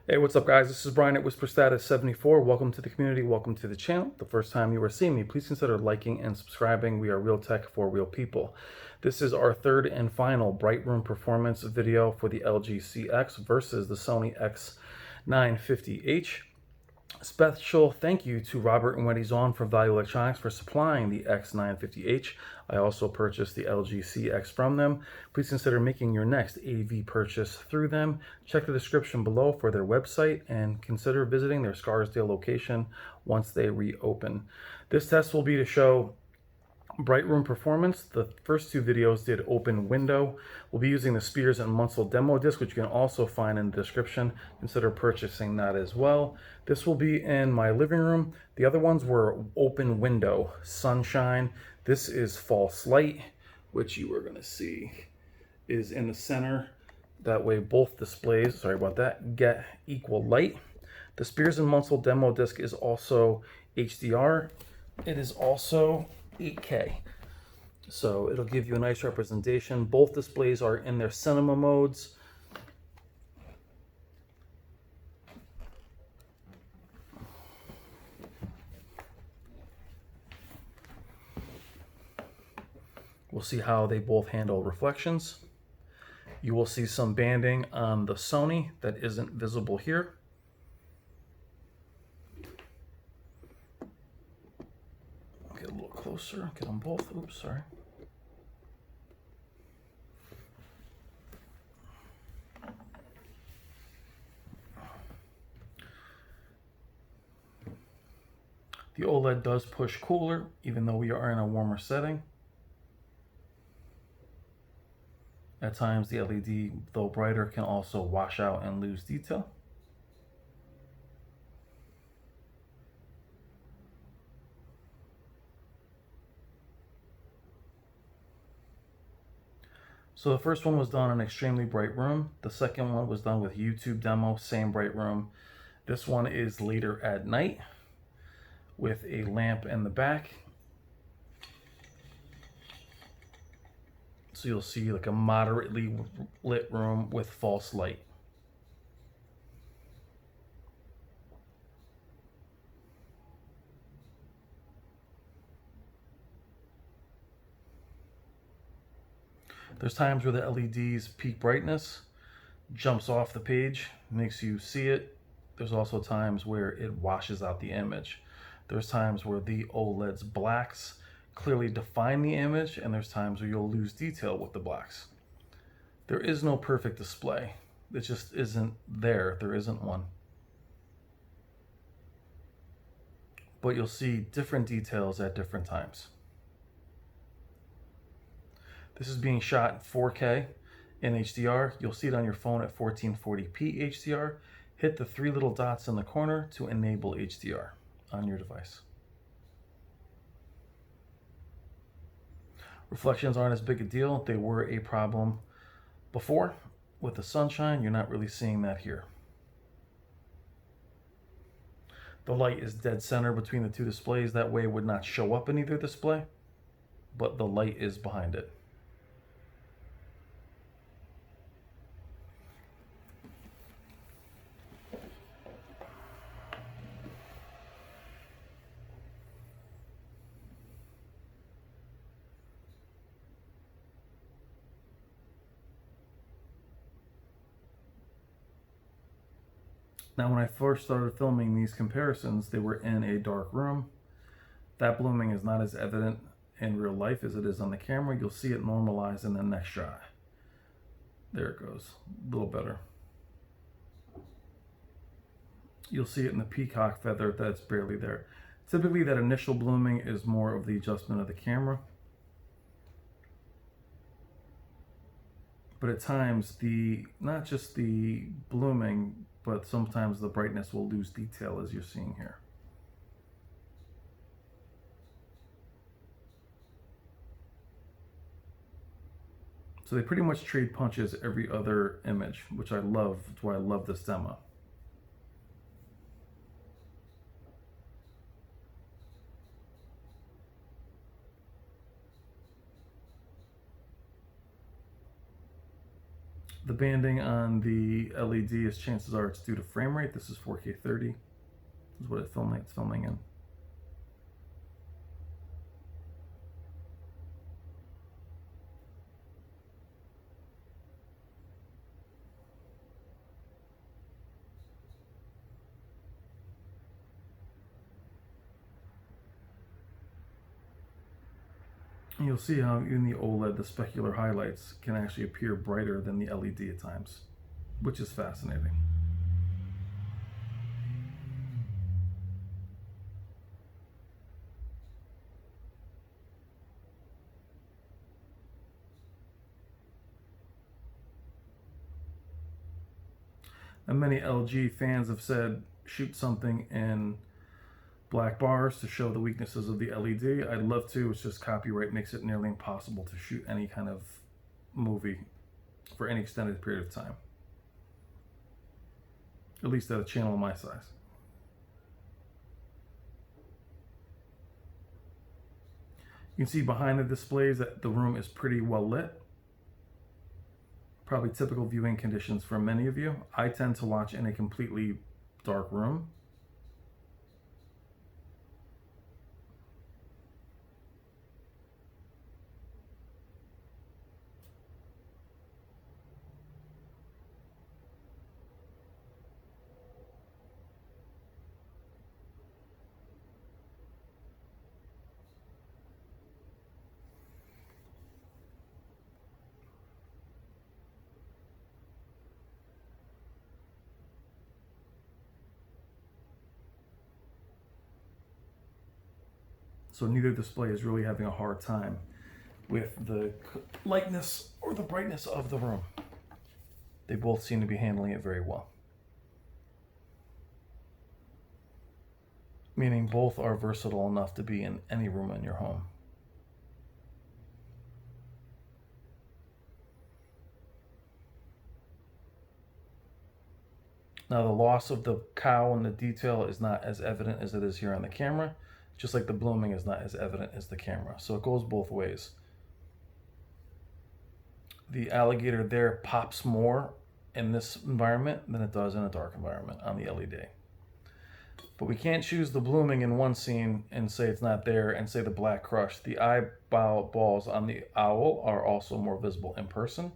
Hey, what's up, guys? This is Brian at Whisper Status 74. Welcome to the community. Welcome to the channel. The first time you are seeing me, please consider liking and subscribing. We are real tech for real people. This is our third and final Bright Room performance video for the LG CX versus the Sony X950H. Special thank you to Robert and Wendy Zahn from Value Electronics for supplying the X950H. I also purchased the LG CX from them. Please consider making your next AV purchase through them. Check the description below for their website and consider visiting their Scarsdale location once they reopen. This test will be to show Bright Room performance. The first two videos did open window. We'll be using the Spears and MUNSIL demo disc, which you can also find in the description. Consider purchasing that as well. This will be in my living room. The other ones were open window, sunshine. This is false light, which you are going to see is in the center. That way both displays, sorry about that, get equal light. The Spears and MUNSIL demo disc is also HDR. It is also 8K, so it'll give you a nice representation. Both displays are in their cinema modes. We'll see how they both handle reflections. You will see some banding on the Sony that isn't visible here. Get a little closer, get them both. Oops, sorry. The OLED does push cooler, even though we are in a warmer setting. At times, the LED, though brighter, can also wash out and lose detail. So the first one was done in extremely bright room. The second one was done with YouTube demo, same bright room. This one is later at night with a lamp in the back. So you'll see like a moderately lit room with false light. There's times where the LED's peak brightness jumps off the page, makes you see it. There's also times where it washes out the image. There's times where the OLED's blacks clearly define the image, and there's times where you'll lose detail with the blacks. There is no perfect display. It just isn't there. There isn't one. But you'll see different details at different times. This is being shot in 4K in HDR. You'll see it on your phone at 1440p HDR. Hit the three little dots in the corner to enable HDR on your device. Reflections aren't as big a deal. They were a problem before. With the sunshine, you're not really seeing that here. The light is dead center between the two displays. That way it would not show up in either display, but the light is behind it. Now, when I first started filming these comparisons, they were in a dark room. That blooming is not as evident in real life as it is on the camera. You'll see it normalize in the next shot. There it goes, a little better. You'll see it in the peacock feather that's barely there. Typically, that initial blooming is more of the adjustment of the camera. But at times, not just the blooming, but sometimes the brightness will lose detail, as you're seeing here. So they pretty much trade punches every other image, which I love. That's why I love this demo. The banding on the LED is, chances are, it's due to frame rate. This is 4K 30. This is what it's filming in. And you'll see how in the OLED, the specular highlights can actually appear brighter than the LED at times, which is fascinating. And many LG fans have said, shoot something in black bars to show the weaknesses of the LED. I'd love to. It's just copyright makes it nearly impossible to shoot any kind of movie for any extended period of time, at least at a channel my size. You can see behind the displays that the room is pretty well lit. Probably typical viewing conditions for many of you. I tend to watch in a completely dark room. So neither display is really having a hard time with the lightness or the brightness of the room. They both seem to be handling it very well. Meaning both are versatile enough to be in any room in your home. Now the loss of the cow and the detail is not as evident as it is here on the camera, just like the blooming is not as evident as the camera. So it goes both ways. The alligator there pops more in this environment than it does in a dark environment on the LED. But we can't choose the blooming in one scene and say it's not there and say the black crush. The eyeballs on the owl are also more visible in person.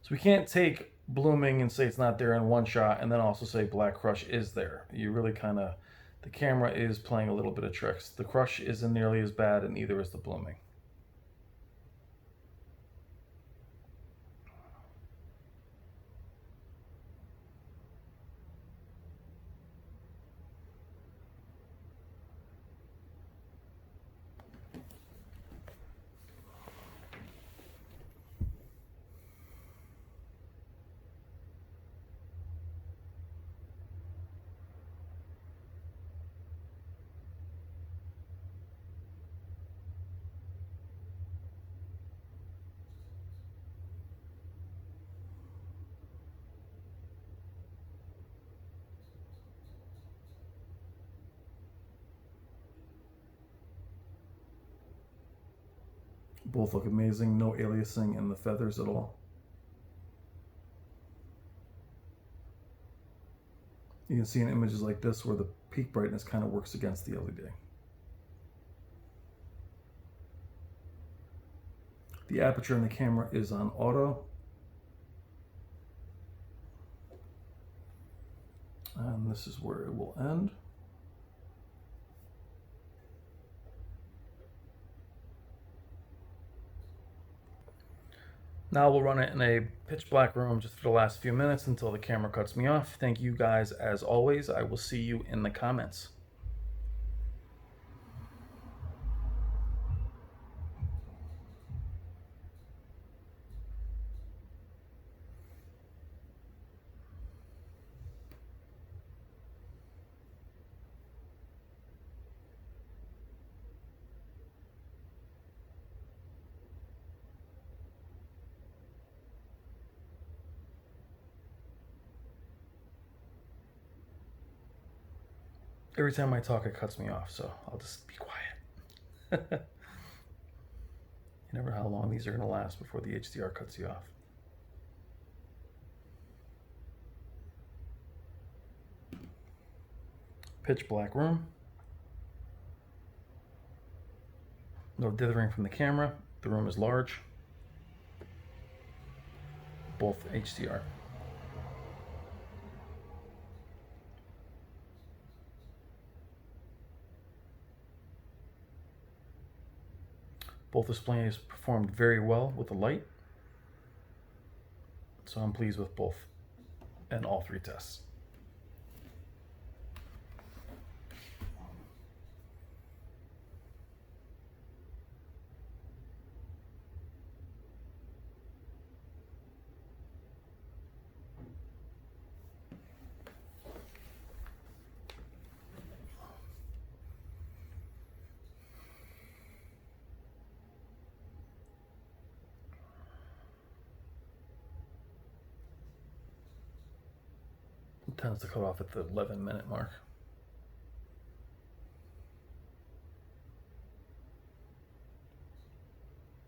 So we can't take blooming and say it's not there in one shot and then also say black crush is there. You really kind of, the camera is playing a little bit of tricks. The crush isn't nearly as bad, and neither is the blooming. Both look amazing, no aliasing in the feathers at all. You can see in images like this where the peak brightness kind of works against the LED. The aperture in the camera is on auto. And this is where it will end. Now we'll run it in a pitch black room just for the last few minutes until the camera cuts me off. Thank you guys as always. I will see you in the comments. Every time I talk, it cuts me off, so I'll just be quiet. You never know how long these are going to last before the HDR cuts you off. Pitch black room. No dithering from the camera. The room is large. Both HDR. Both displays performed very well with the light. So I'm pleased with both and all three tests. It tends to cut off at the 11-minute mark.